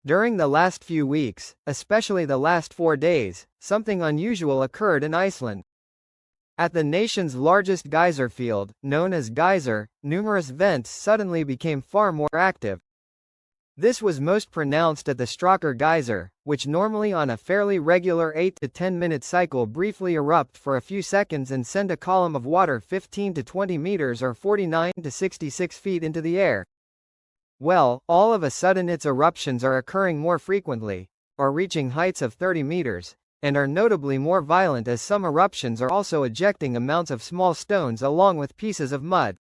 During the last few weeks, especially the last 4 days, something unusual occurred in Iceland. At the nation's largest geyser field, known as Geyser, numerous vents suddenly became far more active. This was most pronounced at the Strákar Geyser, which normally on a fairly regular 8 to 10 minute cycle briefly erupt for a few seconds and send a column of water 15 to 20 meters or 49 to 66 feet into the air. Well, all of a sudden its eruptions are occurring more frequently, or reaching heights of 30 meters, and are notably more violent as some eruptions are also ejecting amounts of small stones along with pieces of mud.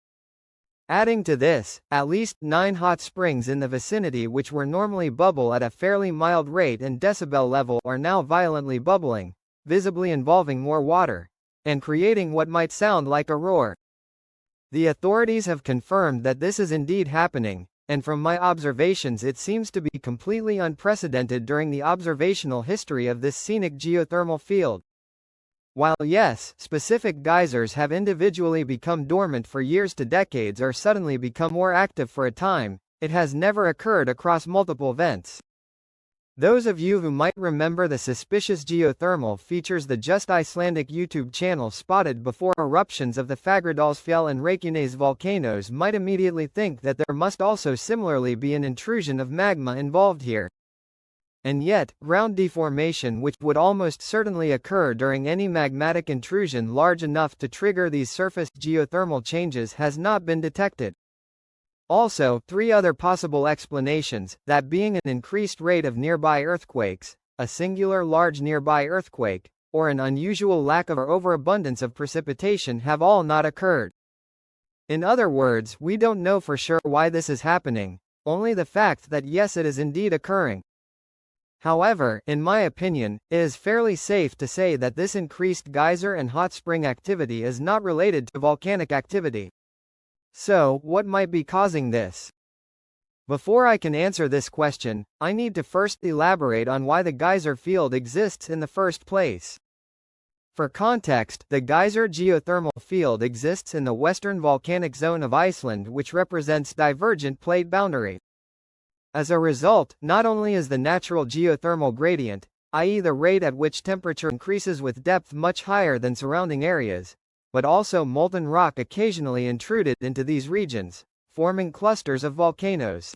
Adding to this, at least 9 hot springs in the vicinity which were normally bubble at a fairly mild rate and decibel level are now violently bubbling, visibly involving more water, and creating what might sound like a roar. The authorities have confirmed that this is indeed happening, and from my observations it seems to be completely unprecedented during the observational history of this scenic geothermal field. While yes, specific geysers have individually become dormant for years to decades or suddenly become more active for a time, it has never occurred across multiple vents. Those of you who might remember the suspicious geothermal features the Just Icelandic YouTube channel spotted before eruptions of the Fagradalsfjall and Reykjanes volcanoes might immediately think that there must also similarly be an intrusion of magma involved here. And yet, ground deformation which would almost certainly occur during any magmatic intrusion large enough to trigger these surface geothermal changes has not been detected. Also, 3 other possible explanations, that being an increased rate of nearby earthquakes, a singular large nearby earthquake, or an unusual lack of or overabundance of precipitation have all not occurred. In other words, we don't know for sure why this is happening, only the fact that yes, it is indeed occurring. However, in my opinion, it is fairly safe to say that this increased geyser and hot spring activity is not related to volcanic activity. So, what might be causing this? Before I can answer this question, I need to first elaborate on why the geyser field exists in the first place. For context, the geyser geothermal field exists in the western volcanic zone of Iceland, which represents divergent plate boundary. As a result, not only is the natural geothermal gradient, i.e. the rate at which temperature increases with depth much higher than surrounding areas, but also molten rock occasionally intruded into these regions, forming clusters of volcanoes.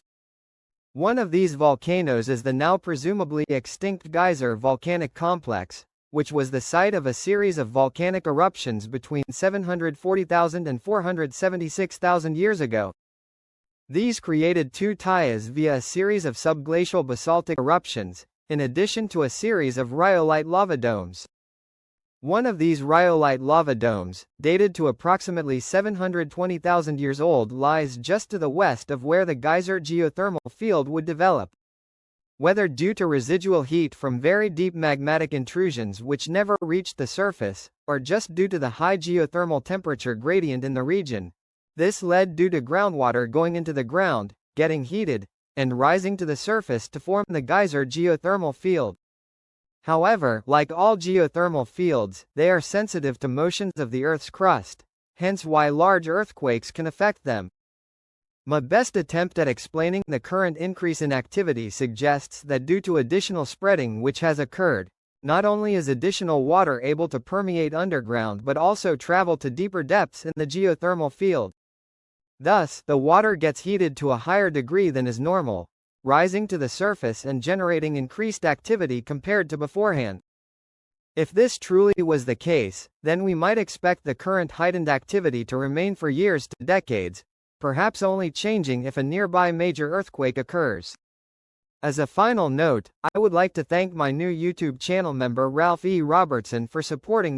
One of these volcanoes is the now presumably extinct Geyser volcanic complex, which was the site of a series of volcanic eruptions between 740,000 and 476,000 years ago. These created 2 tayas via a series of subglacial basaltic eruptions, in addition to a series of rhyolite lava domes. One of these rhyolite lava domes, dated to approximately 720,000 years old, lies just to the west of where the geyser geothermal field would develop. Whether due to residual heat from very deep magmatic intrusions which never reached the surface, or just due to the high geothermal temperature gradient in the region, this led due to groundwater going into the ground, getting heated, and rising to the surface to form the geyser geothermal field. However, like all geothermal fields, they are sensitive to motions of the Earth's crust, hence why large earthquakes can affect them. My best attempt at explaining the current increase in activity suggests that due to additional spreading which has occurred, not only is additional water able to permeate underground but also travel to deeper depths in the geothermal field. Thus, the water gets heated to a higher degree than is normal, rising to the surface and generating increased activity compared to beforehand. If this truly was the case, then we might expect the current heightened activity to remain for years to decades, perhaps only changing if a nearby major earthquake occurs. As a final note, I would like to thank my new YouTube channel member Ralph E. Robertson for supporting